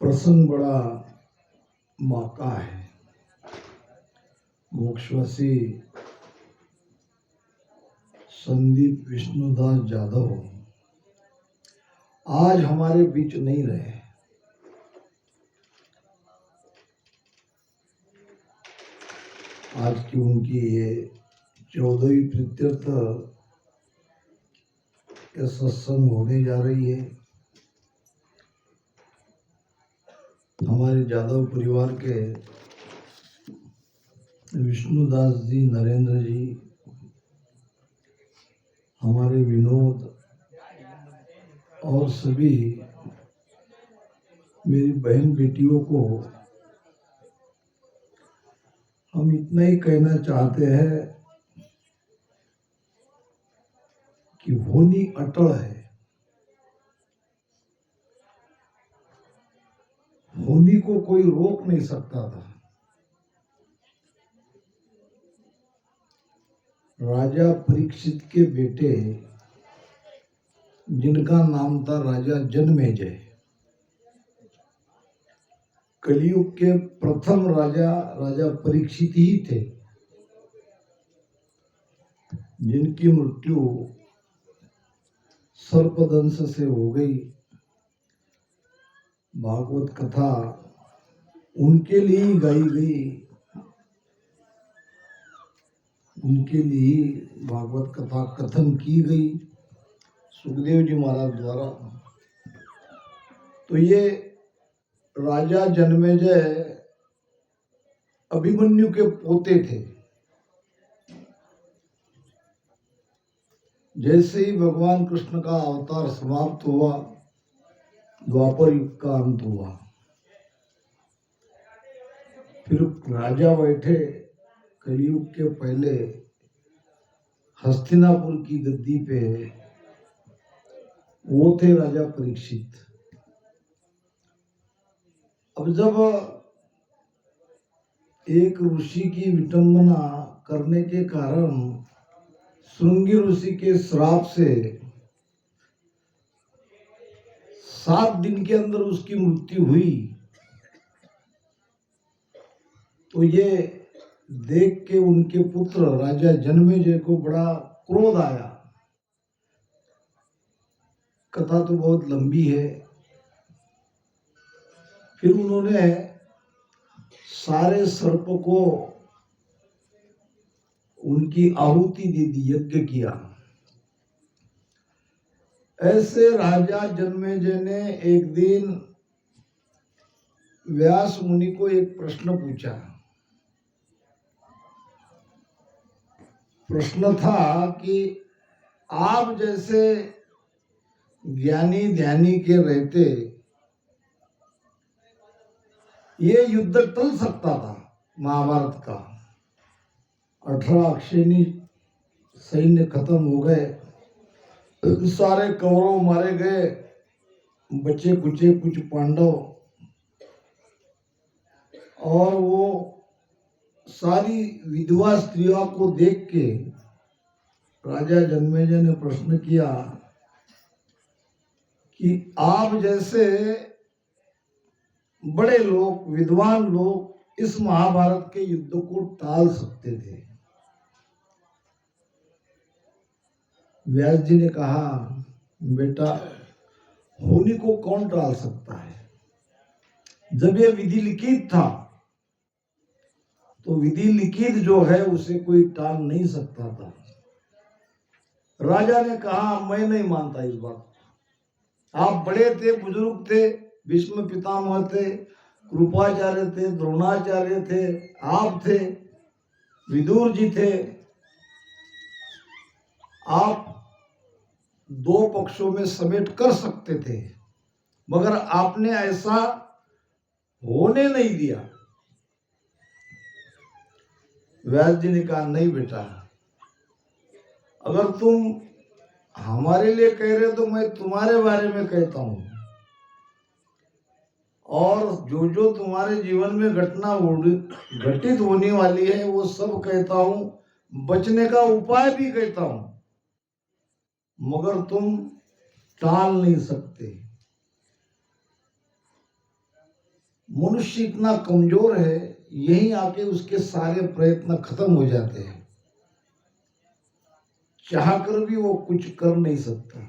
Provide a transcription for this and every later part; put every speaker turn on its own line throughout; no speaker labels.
प्रसंग बड़ा मौका है। मोक्षवासी संदीप विष्णुदास जाधव आज हमारे बीच नहीं रहे। आज की उनकी ये 14वीं प्रीत्यर्थ के सत्संग होने जा रही है। हमारे जादव परिवार के विष्णुदास जी, नरेंद्र जी, हमारे विनोद और सभी मेरी बहन बेटियों को हम इतना ही कहना चाहते हैं कि होनी अटल है। होनी को कोई रोक नहीं सकता था। राजा परीक्षित के बेटे जिनका नाम था राजा जनमेजय, कलयुग के प्रथम राजा परीक्षित ही थे, जिनकी मृत्यु सर्पदंश से हो गई। भागवत कथा उनके लिए ही गाई गई, उनके लिए भागवत कथा कथन की गई सुखदेव जी महाराज द्वारा। तो ये राजा जनमेजय अभिमन्यु के पोते थे। जैसे ही भगवान कृष्ण का अवतार समाप्त हुआ, द्वापर युग का अंत हुआ, फिर राजा बैठे कलयुग के पहले हस्तिनापुर की गद्दी पे, वो थे राजा परीक्षित। अब जब एक ऋषि की विटंबना करने के कारण श्रृंगी ऋषि के श्राप से 7 दिन के अंदर उसकी मृत्यु हुई, तो ये देख के उनके पुत्र राजा जनमेजय को बड़ा क्रोध आया। कथा तो बहुत लंबी है। फिर उन्होंने सारे सर्प को उनकी आहुति दे दी, यज्ञ किया। ऐसे राजा जनमेजय ने एक दिन व्यास मुनि को एक प्रश्न पूछा। प्रश्न था कि आप जैसे ज्ञानी ध्यानी के रहते ये युद्ध टल सकता था महाभारत का। 18 अक्षयणी सैन्य खत्म हो गए, सारे कौरव मारे गए, बचे कुचे कुछ पांडव, और वो सारी विधवा स्त्रियों को देख के राजा जनमेजय ने प्रश्न किया कि आप जैसे बड़े लोग, विद्वान लोग इस महाभारत के युद्ध को टाल सकते थे। व्यास जी ने कहा, बेटा होनी को कौन टाल सकता है? जब ये विधि लिखित था तो विधि लिखित जो है उसे कोई टाल नहीं सकता था। राजा ने कहा, मैं नहीं मानता इस बात। आप बड़े थे, बुजुर्ग थे, भीष्म पितामह थे, कृपाचार्य थे, द्रोणाचार्य थे, आप थे, विदुर जी थे। आप 2 पक्षों में समेट कर सकते थे, मगर आपने ऐसा होने नहीं दिया। व्यास जी ने कहा, नहीं बेटा, अगर तुम हमारे लिए कह रहे हो तो मैं तुम्हारे बारे में कहता हूं, और जो जो तुम्हारे जीवन में घटना घटित होने वाली है वो सब कहता हूं, बचने का उपाय भी कहता हूं, मगर तुम टाल नहीं सकते। मनुष्य इतना कमजोर है, यहीं आके उसके सारे प्रयत्न खत्म हो जाते हैं, चाहकर भी वो कुछ कर नहीं सकता।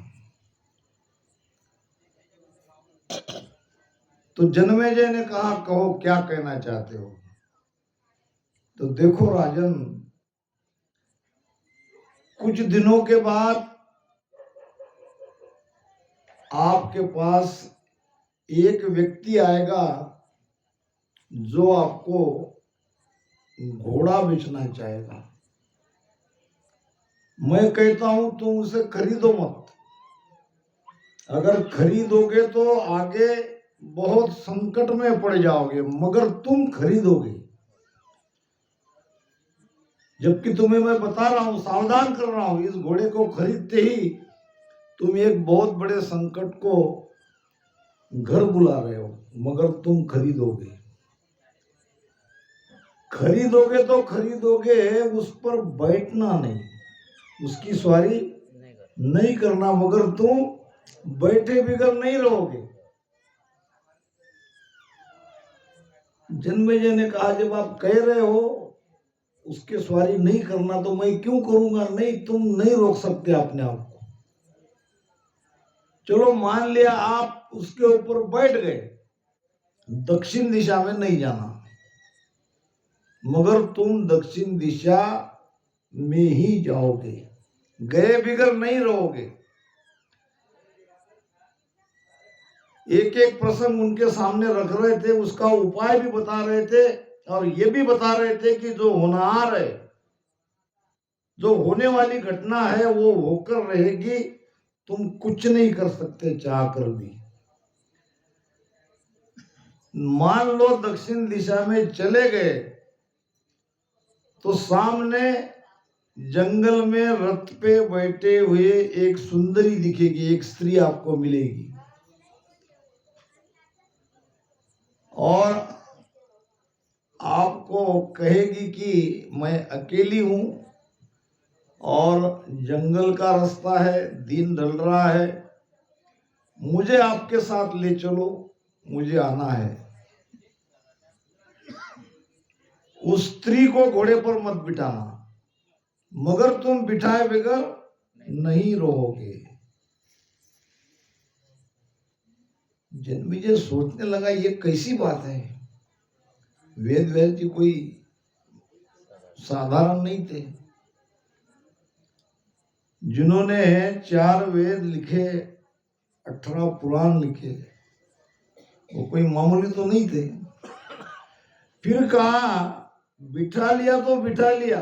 तो जन्मेजय ने कहा, कहो क्या कहना चाहते हो। तो देखो राजन, कुछ दिनों के बाद आपके पास एक व्यक्ति आएगा जो आपको घोड़ा बेचना चाहेगा। मैं कहता हूं तुम उसे खरीदो मत। अगर खरीदोगे तो आगे बहुत संकट में पड़ जाओगे, मगर तुम खरीदोगे। जबकि तुम्हें मैं बता रहा हूं, सावधान कर रहा हूं, इस घोड़े को खरीदते ही तुम एक बहुत बड़े संकट को घर बुला रहे हो, मगर तुम खरीदोगे। खरीदोगे तो खरीदोगे, उस पर बैठना नहीं, उसकी सवारी नहीं करना, मगर तुम बैठे बिगर नहीं रहोगे। जन्मेजय ने कहा, जब आप कह रहे हो उसके सवारी नहीं करना तो मैं क्यों करूंगा। नहीं, तुम नहीं रोक सकते अपने आप को। चलो मान लिया आप उसके ऊपर बैठ गए, दक्षिण दिशा में नहीं जाना, मगर तुम दक्षिण दिशा में ही जाओगे, गए बिगर नहीं रहोगे। एक एक प्रसंग उनके सामने रख रहे थे, उसका उपाय भी बता रहे थे, और ये भी बता रहे थे कि जो होनहार है, जो होने वाली घटना है वो होकर रहेगी, तुम कुछ नहीं कर सकते चाहकर भी। मान लो दक्षिण दिशा में चले गए तो सामने जंगल में रथ पे बैठे हुए एक सुंदरी दिखेगी, एक स्त्री आपको मिलेगी, और आपको कहेगी कि मैं अकेली हूं और जंगल का रास्ता है, दिन ढल रहा है, मुझे आपके साथ ले चलो, मुझे आना है। उस स्त्री को घोड़े पर मत बिठाना, मगर तुम बिठाए बगैर नहीं रहोगे। जन्मेजय सोचने लगा, ये कैसी बात है। वेद व्यास जी कोई साधारण नहीं थे, जिन्होंने 4 वेद लिखे, 18 पुराण लिखे, वो कोई मामूली तो नहीं थे। फिर कहा, बिठा लिया तो बिठा लिया,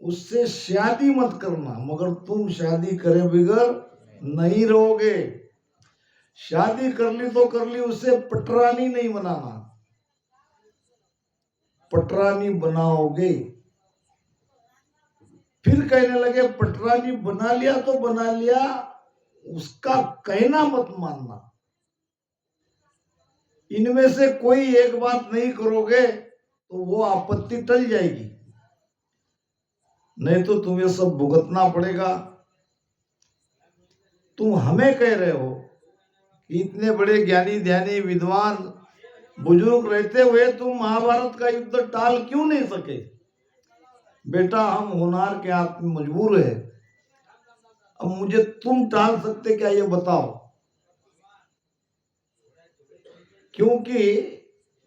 उससे शादी मत करना, मगर तुम शादी करे बगैर नहीं रहोगे। शादी कर ली तो कर ली, उससे पटरानी नहीं बनाना, पटरानी बनाओगे। फिर कहने लगे, पटरानी बना लिया तो बना लिया, उसका कहना मत मानना। इनमें से कोई एक बात नहीं करोगे तो वो आपत्ति टल जाएगी, नहीं तो तुम्हें सब भुगतना पड़ेगा। तुम हमें कह रहे हो कि इतने बड़े ज्ञानी ध्यानी विद्वान बुजुर्ग रहते हुए तुम महाभारत का युद्ध टाल क्यों नहीं सके। बेटा, हम होनहार के हाथ में मजबूर है, अब मुझे तुम टाल सकते क्या, ये बताओ। क्योंकि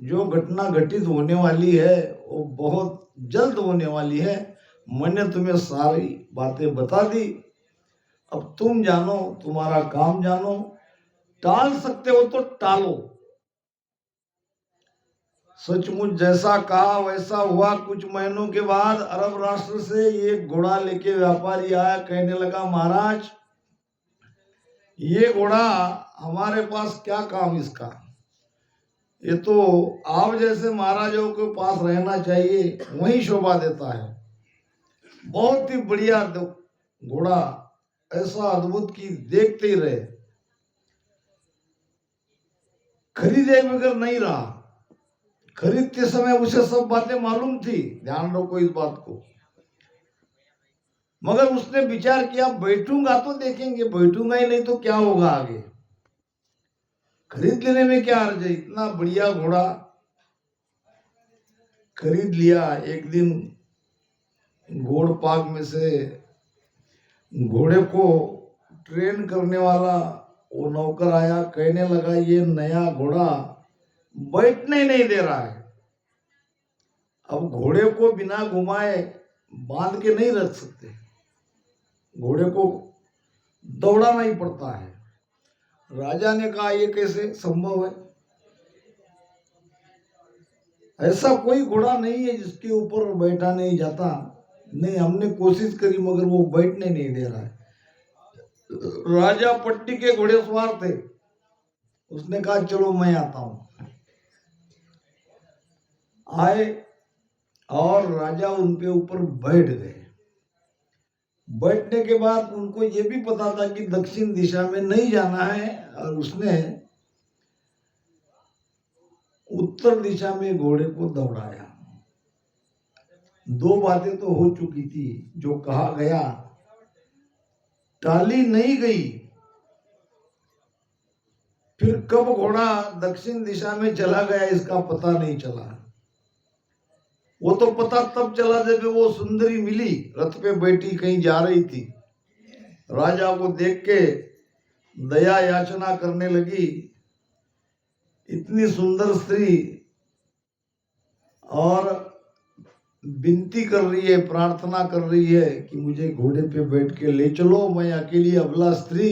जो घटना घटित होने वाली है वो बहुत जल्द होने वाली है। मैंने तुम्हें सारी बातें बता दी, अब तुम जानो, तुम्हारा काम जानो। टाल सकते हो तो टालो। सचमुच जैसा कहा वैसा हुआ। कुछ महीनों के बाद अरब राष्ट्र से एक घोड़ा लेके व्यापारी आया, कहने लगा, महाराज ये घोड़ा हमारे पास क्या काम इसका, ये तो आप जैसे महाराजों के पास रहना चाहिए, वही शोभा देता है। बहुत ही बढ़िया घोड़ा, ऐसा अद्भुत कि देखते ही रहे। खरीदे बगैर नहीं रहा। खरीदते समय उसे सब बातें मालूम थी, ध्यान रखो इस बात को, मगर उसने विचार किया, बैठूंगा तो देखेंगे, बैठूंगा ही नहीं तो क्या होगा आगे। खरीद लेने में क्या अर्ज है, इतना बढ़िया घोड़ा खरीद लिया। एक दिन घोड़ पाक में से घोड़े को ट्रेन करने वाला वो नौकर आया, कहने लगा ये नया घोड़ा बैठने नहीं दे रहा है। अब घोड़े को बिना घुमाए बांध के नहीं रख सकते, घोड़े को दौड़ाना ही पड़ता है। राजा ने कहा ये कैसे संभव है, ऐसा कोई घोड़ा नहीं है जिसके ऊपर बैठा नहीं जाता। नहीं, हमने कोशिश करी मगर वो बैठने नहीं दे रहा है। राजा पट्टी के घोड़ेसवार थे, उसने कहा चलो मैं आता हूं। आए और राजा उनके ऊपर बैठ गए। बैठने के बाद उनको ये भी पता था कि दक्षिण दिशा में नहीं जाना है, और उसने उत्तर दिशा में घोड़े को दौड़ाया। दो बातें तो हो चुकी थी, जो कहा गया टाली नहीं गई। फिर कब घोड़ा दक्षिण दिशा में चला गया इसका पता नहीं चला। वो तो पता तब चला जब वो सुंदरी मिली, रथ पे बैठी कहीं जा रही थी। राजा को देख के दया याचना करने लगी। इतनी सुंदर स्त्री और विनती कर रही है, प्रार्थना कर रही है कि मुझे घोड़े पे बैठ के ले चलो, मैं अकेली अबला स्त्री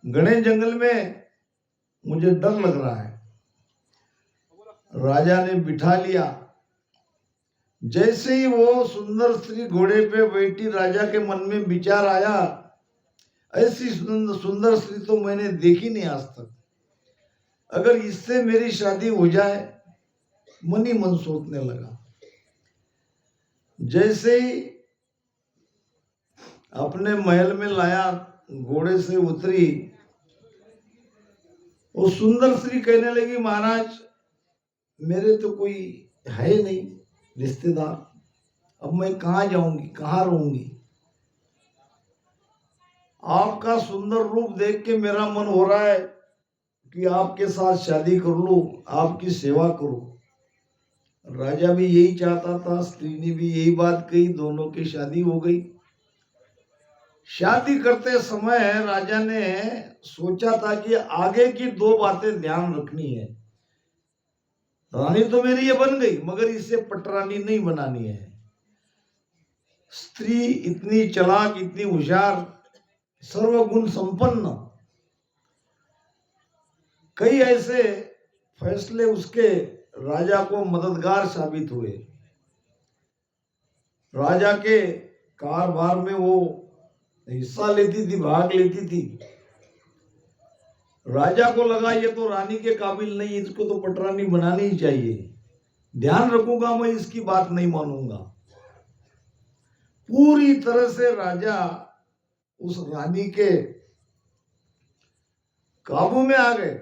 घने जंगल में, मुझे डर लग रहा है। राजा ने बिठा लिया। जैसे ही वो सुंदर स्त्री घोड़े पे बैठी, राजा के मन में विचार आया, ऐसी सुंदर स्त्री तो मैंने देखी नहीं आज तक। अगर इससे मेरी शादी हो जाए, मन ही मन सोचने लगा। जैसे ही अपने महल में लाया, घोड़े से उतरी, वो सुंदर स्त्री कहने लगी महाराज मेरे तो कोई है नहीं रिश्तेदार, अब मैं कहाँ जाऊंगी, कहाँ रहूंगी। आपका सुंदर रूप देख के मेरा मन हो रहा है कि आपके साथ शादी कर लूं, आपकी सेवा करूं। राजा भी यही चाहता था, स्त्री ने भी यही बात कही, दोनों की शादी हो गई। शादी करते समय राजा ने सोचा था कि आगे की दो बातें ध्यान रखनी है। रानी तो मेरी ये बन गई, मगर इसे पटरानी नहीं बनानी है। स्त्री इतनी चालाक, इतनी होशियार, सर्वगुण संपन्न, कई ऐसे फैसले उसके राजा को मददगार साबित हुए। राजा के कारोबार में वो हिस्सा लेती थी, भाग लेती थी। राजा को लगा ये तो रानी के काबिल नहीं, इसको तो पटरानी बनानी ही चाहिए। ध्यान रखूंगा, मैं इसकी बात नहीं मानूंगा। पूरी तरह से राजा उस रानी के काबू में आ गए।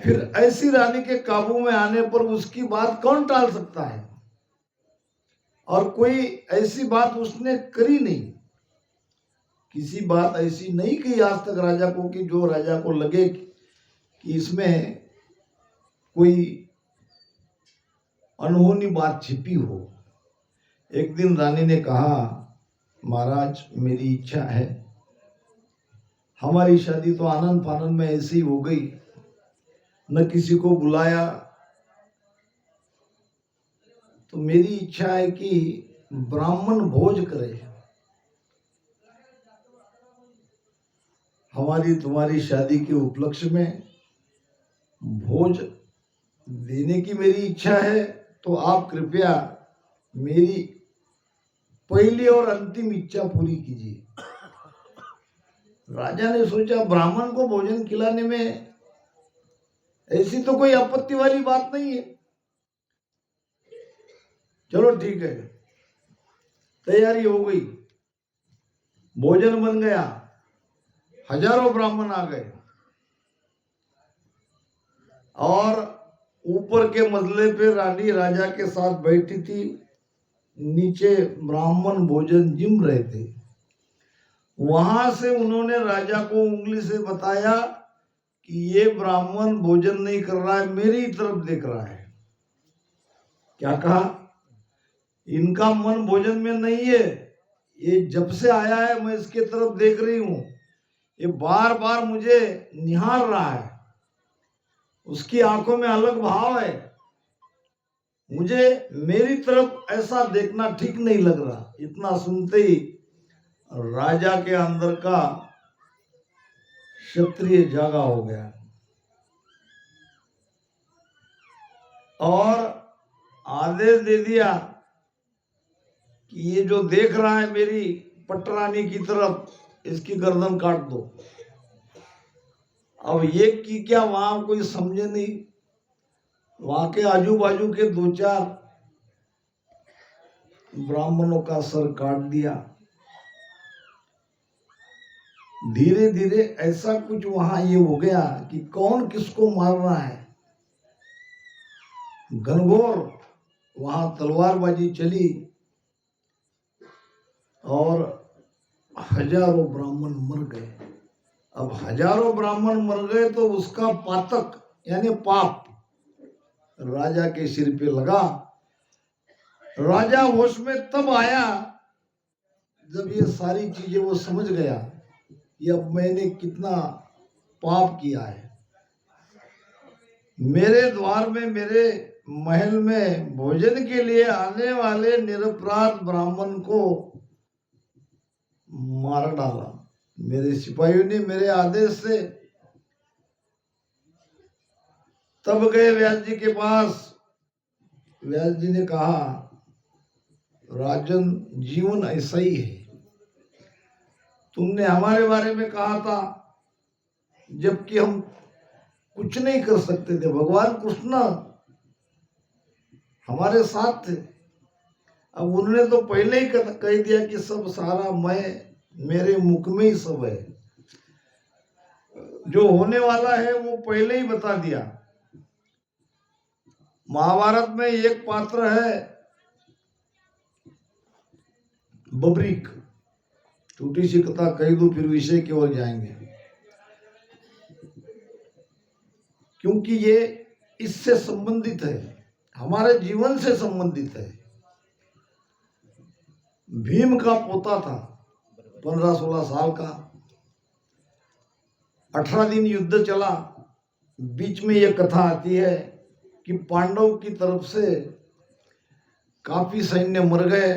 फिर ऐसी रानी के काबू में आने पर उसकी बात कौन टाल सकता है, और कोई ऐसी बात उसने करी नहीं। किसी बात ऐसी नहीं की आज तक राजा को कि जो राजा को लगे कि इसमें कोई अनहोनी बात छिपी हो। एक दिन रानी ने कहा महाराज मेरी इच्छा है, हमारी शादी तो आनंद फानन में ऐसी ही हो गई, न किसी को बुलाया, तो मेरी इच्छा है कि ब्राह्मण भोज करे। हमारी तुम्हारी शादी के उपलक्ष्य में भोज देने की मेरी इच्छा है, तो आप कृपया मेरी पहली और अंतिम इच्छा पूरी कीजिए। राजा ने सोचा ब्राह्मण को भोजन खिलाने में ऐसी तो कोई आपत्ति वाली बात नहीं है, चलो ठीक है। तैयारी हो गई, भोजन बन गया, हजारों ब्राह्मण आ गए, और ऊपर के मंजिले पे रानी राजा के साथ बैठी थी, नीचे ब्राह्मण भोजन जिम रहे थे। वहां से उन्होंने राजा को उंगली से बताया कि ये ब्राह्मण भोजन नहीं कर रहा है, मेरी तरफ देख रहा है। क्या कहा? इनका मन भोजन में नहीं है, ये जब से आया है मैं इसके तरफ देख रही हूं, ये बार बार मुझे निहार रहा है, उसकी आंखों में अलग भाव है, मुझे मेरी तरफ ऐसा देखना ठीक नहीं लग रहा। इतना सुनते ही राजा के अंदर का क्षत्रिय जागा हो गया और आदेश दे दिया कि ये जो देख रहा है मेरी पटरानी की तरफ, इसकी गर्दन काट दो। अब ये की क्या, वहां कोई समझे नहीं, वहां के आजू बाजू के 2-4 ब्राह्मणों का सर काट दिया। धीरे धीरे ऐसा कुछ वहां ये हो गया कि कौन किसको मार रहा है, घनघोर वहां तलवारबाजी चली और हजारों ब्राह्मण मर गए। अब हजारों ब्राह्मण मर गए तो उसका पातक यानी पाप राजा के सिर पे लगा। राजा होश में तब आया जब ये सारी चीजें वो समझ गया कि अब मैंने कितना पाप किया है। मेरे द्वार में, मेरे महल में भोजन के लिए आने वाले निरपराध ब्राह्मण को मार डाला मेरे सिपाहियों ने, मेरे आदेश से। तब गए व्यास जी के पास। व्यास जी ने कहा, राजन, जीवन ऐसा ही है, तुमने हमारे बारे में कहा था जबकि हम कुछ नहीं कर सकते थे, भगवान कृष्ण हमारे साथ थे। अब उन्होंने तो पहले ही कह दिया कि सब सारा मैं, मेरे मुख में ही सब है, जो होने वाला है वो पहले ही बता दिया। महाभारत में एक पात्र है बबरीक, छोटी सी कथा कह दूं फिर विषय की ओर जाएंगे, क्योंकि ये इससे संबंधित है, हमारे जीवन से संबंधित है। भीम का पोता था, 15-16 साल का, 18 दिन युद्ध चला। बीच में यह कथा आती है कि पांडव की तरफ से काफी सैन्य मर गए,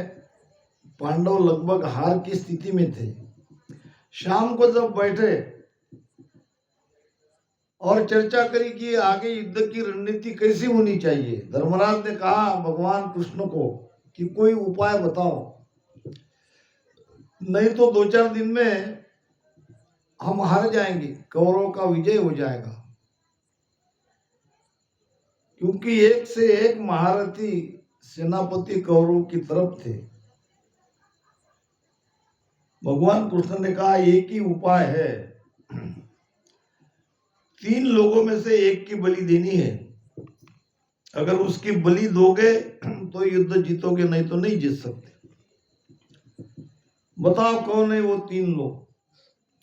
पांडव लगभग हार की स्थिति में थे। शाम को जब बैठे और चर्चा करी कि आगे युद्ध की रणनीति कैसी होनी चाहिए, धर्मराज ने कहा भगवान कृष्ण को कि कोई उपाय बताओ, नहीं तो 2-4 दिन में हम हार जाएंगे, कौरवों का विजय हो जाएगा। क्योंकि एक से एक महारथी सेनापति कौरवों की तरफ थे। भगवान कृष्ण ने कहा एक ही उपाय है, 3 लोगों में से एक की बलि देनी है, अगर उसकी बलि दोगे तो युद्ध जीतोगे, नहीं तो नहीं जीत सकते। बताओ कौन है वो 3 लोग?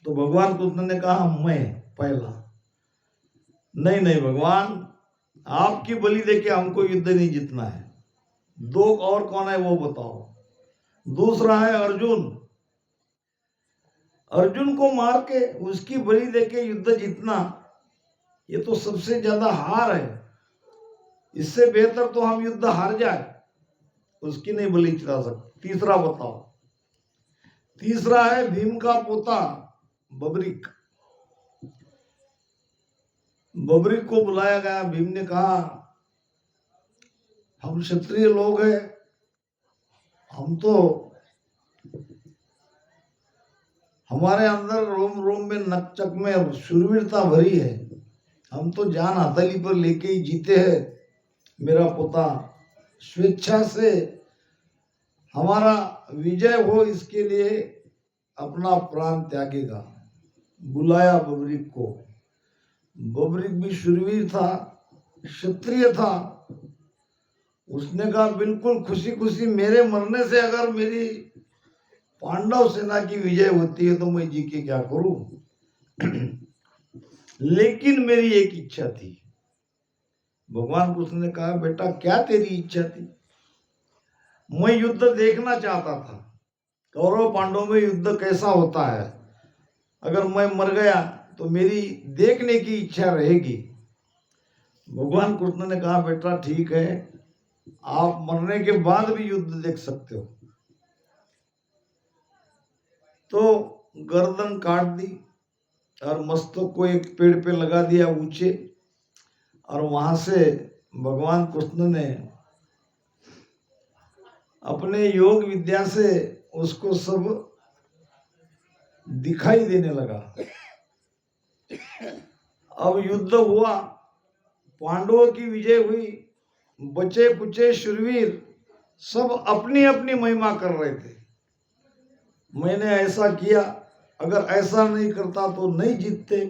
तो भगवान कृष्ण ने कहा मैं पहला। नहीं भगवान, आपकी बलि देके हमको युद्ध नहीं जीतना है, 2 और कौन है वो बताओ। दूसरा है अर्जुन, अर्जुन को मार के उसकी बलि देके युद्ध जीतना ये तो सबसे ज्यादा हार है, इससे बेहतर तो हम युद्ध हार जाए, उसकी नहीं बलि चढ़ा सकते। तीसरा बताओ। तीसरा है भीम का पोता बबरीक। बबरीक को बुलाया गया। भीम ने कहा हम क्षत्रिय लोग हैं, हम तो, हमारे अंदर रोम रोम में नकचक में शूरवीरता भरी है, हम तो जान हथेली पर लेके ही जीते हैं। मेरा पोता स्वेच्छा से हमारा विजय हो इसके लिए अपना प्राण त्यागेगा। बुलाया बबरीक को। बबरीक भी शूरवीर था, क्षत्रिय था। उसने कहा बिल्कुल खुशी खुशी, मेरे मरने से अगर मेरी पांडव सेना की विजय होती है तो मैं जी के क्या करूं। लेकिन मेरी एक इच्छा थी। भगवान कृष्ण ने कहा, बेटा क्या तेरी इच्छा थी? मैं युद्ध देखना चाहता था, कौरव पांडवों में युद्ध कैसा होता है। अगर मैं मर गया तो मेरी देखने की इच्छा रहेगी। भगवान कृष्ण ने कहा, बेटा ठीक है, आप मरने के बाद भी युद्ध देख सकते हो। तो गर्दन काट दी और मस्तक को एक पेड़ पे लगा दिया ऊंचे, और वहां से भगवान कृष्ण ने अपने योग विद्या से उसको सब दिखाई देने लगा। अब युद्ध हुआ, पांडवों की विजय हुई, बचे कुचे शूरवीर सब अपनी अपनी महिमा कर रहे थे। मैंने ऐसा किया, अगर ऐसा नहीं करता तो नहीं जीतते।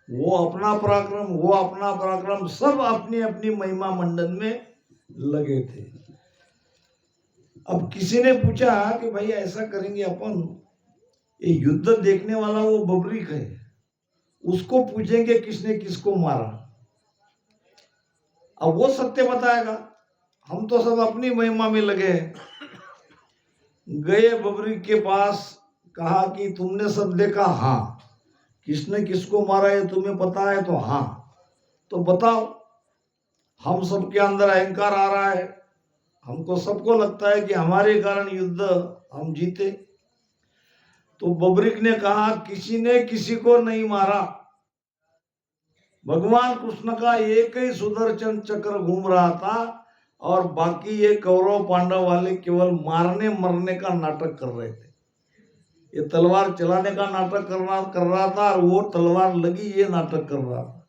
वो अपना पराक्रम सब अपनी अपनी महिमा मंडन में लगे थे। अब किसी ने पूछा कि भाई ऐसा करेंगे अपन, ये युद्ध देखने वाला वो बबरीक है, उसको पूछेंगे किसने किसको मारा। अब वो सत्य बताएगा, हम तो सब अपनी महिमा में लगे हैं। गए बबरीक के पास, कहा कि तुमने सब देखा? हाँ। किसने किसको मारा है तुम्हें पता है? तो हाँ। तो बताओ, हम सबके अंदर अहंकार आ रहा है, हमको सबको लगता है कि हमारे कारण युद्ध हम जीते। तो बबरीक ने कहा, किसी ने किसी को नहीं मारा, भगवान कृष्ण का एक ही सुदर्शन चक्र घूम रहा था और बाकी ये कौरव पांडव वाले केवल मारने मरने का नाटक कर रहे थे। ये तलवार चलाने का नाटक कर रहा था और वो तलवार लगी ये नाटक कर रहा था।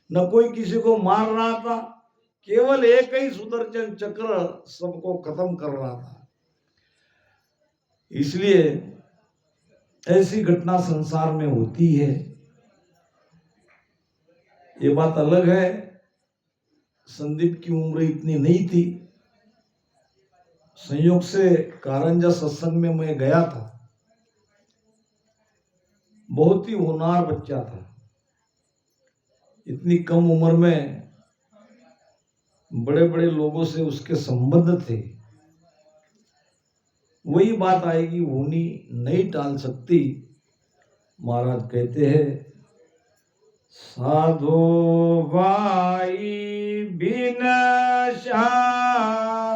न कोई किसी को मार रहा था, केवल एक ही सुदर्शन चक्र सबको खत्म कर रहा था। इसलिए ऐसी घटना संसार में होती है। ये बात अलग है, संदीप की उम्र इतनी नहीं थी। संयोग से कारंजा सत्संग में मैं गया था, बहुत ही होनहार बच्चा था। इतनी कम उम्र में बड़े बड़े लोगों से उसके संबंध थे। वही बात आएगी, होनी नहीं टाल सकती। महाराज कहते हैं, साधो भाई बिन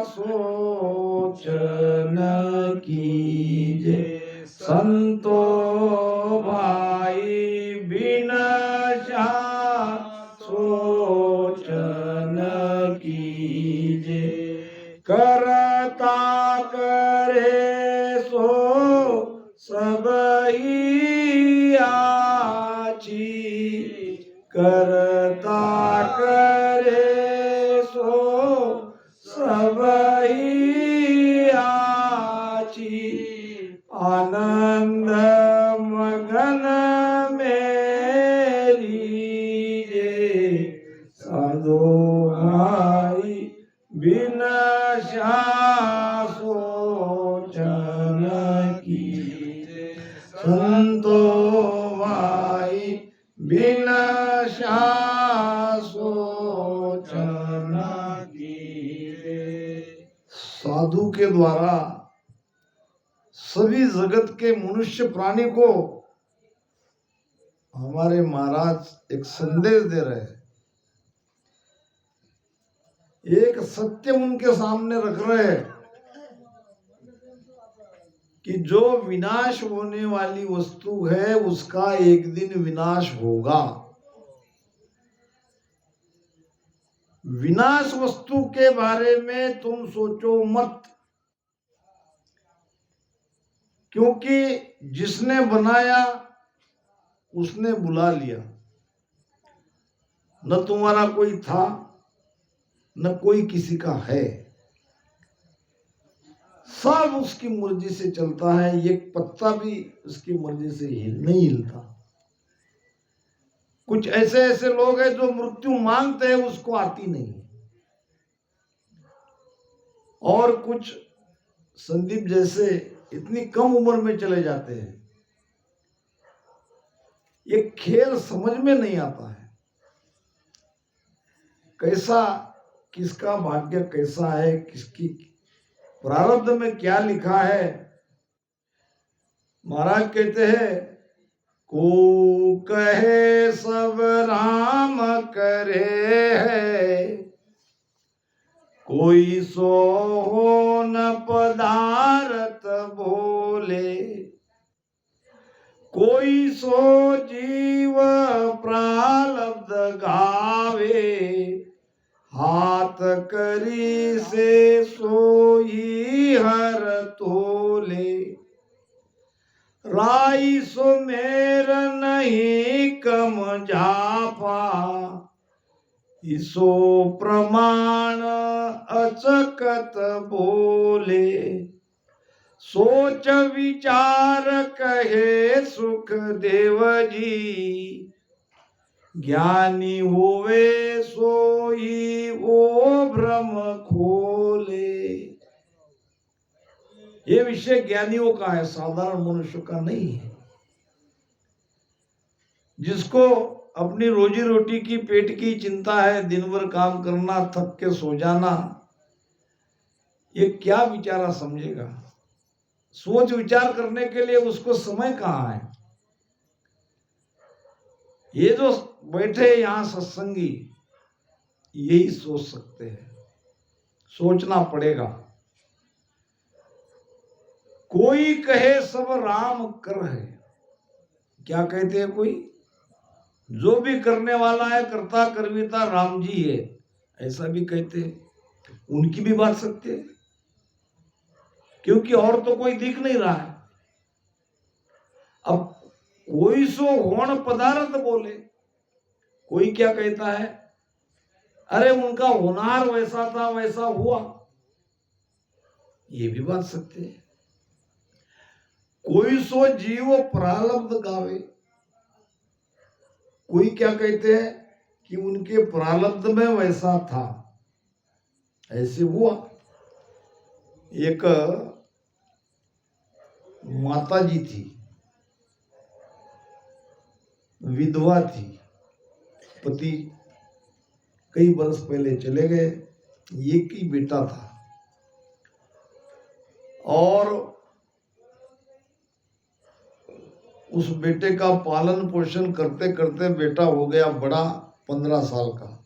सोचन कीजे, संतो भाई बिन सोचन कीजे, करता करे सो सब ही आची, करता करे सो सब ही आची, आनंद मगन मेरी जे, साधो भाई बिना सोचन कीजे, संतो भाई बिना सोचन कीजे। साधु के द्वारा सभी जगत के मनुष्य प्राणी को हमारे महाराज एक संदेश दे रहे हैं, एक सत्य उनके सामने रख रहे हैं कि जो विनाश होने वाली वस्तु है उसका एक दिन विनाश होगा। विनाश वस्तु के बारे में तुम सोचो मत, क्योंकि जिसने बनाया उसने बुला लिया। न तुम्हारा कोई था, न कोई किसी का है, सब उसकी मर्जी से चलता है। एक पत्ता भी उसकी मर्जी से नहीं हिलता। कुछ ऐसे ऐसे लोग हैं जो मृत्यु मांगते हैं, उसको आती नहीं। और कुछ संदीप जैसे इतनी कम उम्र में चले जाते हैं। ये खेल समझ में नहीं आता है। कैसा किसका भाग्य कैसा है, किसकी प्रारब्ध में क्या लिखा है। महाराज कहते हैं, को कहे सब राम करे है, कोई सो हो न पदारथ बोले, कोई सो जीव प्रारब्ध गावे, हाथ करी से सोई हर तोले, राई सो मेर नहीं कम जापा, इसो प्रमाण अचकत बोले, सोच विचार कहे सुख देव जी, ज्ञानी होवे सोई वो भ्रम खोले। ये विषय ज्ञानियों का है, साधारण मनुष्य का नहीं है। जिसको अपनी रोजी रोटी की पेट की चिंता है, दिन भर काम करना, थक के सो जाना, ये क्या बेचारा समझेगा। सोच विचार करने के लिए उसको समय कहाँ है। ये जो बैठे यहाँ सत्संगी यही सोच सकते हैं, सोचना पड़ेगा। कोई कहे सब राम कर है, क्या कहते हैं कोई, जो भी करने वाला है करता करविता राम जी है, ऐसा भी कहते हैं। उनकी भी बात सत्य है, क्योंकि और तो कोई दिख नहीं रहा है। अब कोई सो होण पदार्थ बोले, कोई क्या कहता है, अरे उनका होनार वैसा था वैसा हुआ, ये भी बात सत्य है। कोई सो जीव प्रारब्ध गावे, कोई क्या कहते हैं कि उनके प्रारब्ध में वैसा था ऐसे हुआ। एक माता जी थी, विधवा थी, पति कई वर्ष पहले चले गए, एक ही बेटा था और उस बेटे का पालन पोषण करते करते बेटा हो गया बड़ा, 15 साल का।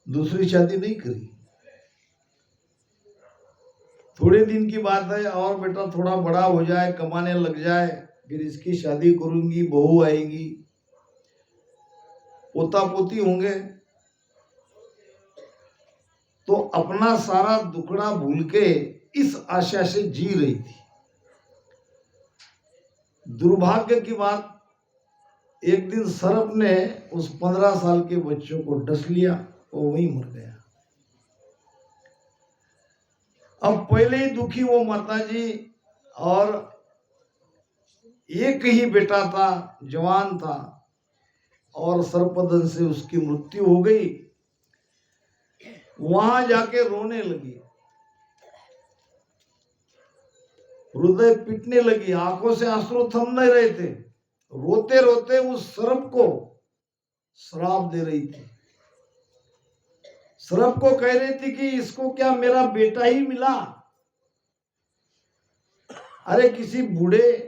दूसरी शादी नहीं करी। थोड़े दिन की बात है, और बेटा थोड़ा बड़ा हो जाए, कमाने लग जाए, फिर इसकी शादी करूंगी, बहू आएगी, पोता पोती होंगे, तो अपना सारा दुखड़ा भूल के इस आशा से जी रही थी। दुर्भाग्य की बात, एक दिन सर्प ने उस 15 साल के बच्चों को डस लिया, वो वहीं मर गया। अब पहले ही दुखी वो माताजी, और एक ही बेटा था, जवान था, और सर्पदंश से उसकी मृत्यु हो गई। वहां जाके रोने लगी, हृदय पिटने लगी, आंखों से आंसू थम नहीं रहे थे, रोते रोते उस सर्प को श्राप दे रही थी। सर्प को कह रही थी कि इसको क्या मेरा बेटा ही मिला। अरे किसी बूढ़े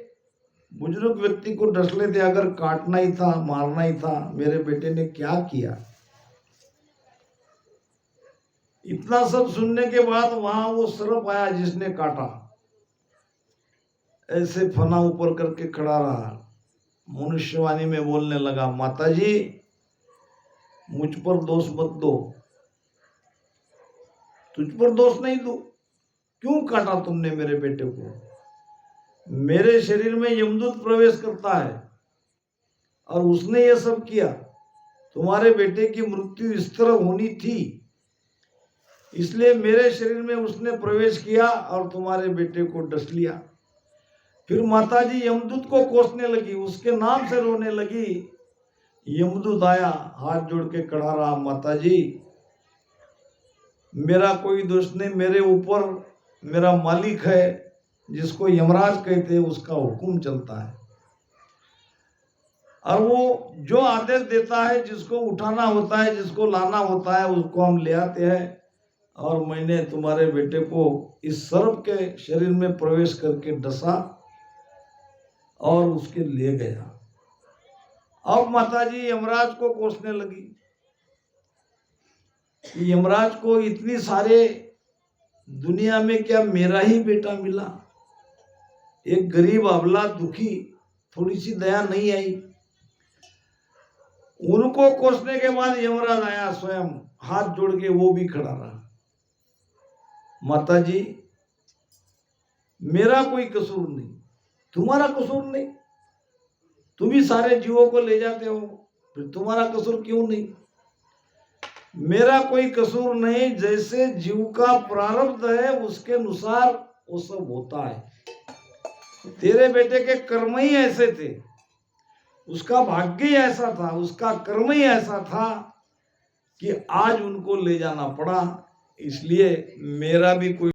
बुजुर्ग व्यक्ति को डस लेते, अगर काटना ही था, मारना ही था, मेरे बेटे ने क्या किया। इतना सब सुनने के बाद वहां वो सर्प आया जिसने काटा, ऐसे फना ऊपर करके खड़ा रहा, मनुष्यवाणी में बोलने लगा, माताजी मुझ पर दोष मत दो, तुझ पर दोष नहीं दो, क्यों काटा तुमने मेरे बेटे को। मेरे शरीर में यमदूत प्रवेश करता है और उसने ये सब किया। तुम्हारे बेटे की मृत्यु इस तरह होनी थी, इसलिए मेरे शरीर में उसने प्रवेश किया और तुम्हारे बेटे को डस लिया। फिर माताजी यमदूत को कोसने लगी, उसके नाम से रोने लगी। यमदूत आया, हाथ जोड़ के खड़ा रहा, माताजी मेरा कोई दोष नहीं, मेरे ऊपर मेरा मालिक है जिसको यमराज कहते हैं, उसका हुक्म चलता है। और वो जो आदेश देता है, जिसको उठाना होता है, जिसको लाना होता है, उसको हम ले आते हैं। और मैंने तुम्हारे बेटे को इस सर्प के शरीर में प्रवेश करके डसा और उसके ले गया। अब माताजी यमराज को कोसने लगी कि यमराज को इतनी सारे दुनिया में क्या मेरा ही बेटा मिला? एक गरीब अबला दुखी, थोड़ी सी दया नहीं आई? उनको कोसने के बाद यमराज आया, स्वयं हाथ जोड़ के वो भी खड़ा रहा। माताजी, मेरा कोई कसूर नहीं, तुम्हारा कसूर नहीं, तुम ही सारे जीवों को ले जाते हो, फिर तुम्हारा कसूर क्यों नहीं? मेरा कोई कसूर नहीं, जैसे जीव का प्रारब्ध है उसके अनुसार वो सब होता है। तेरे बेटे के कर्म ही ऐसे थे, उसका भाग्य ही ऐसा था, उसका कर्म ही ऐसा था कि आज उनको ले जाना पड़ा। इसलिए मेरा भी कोई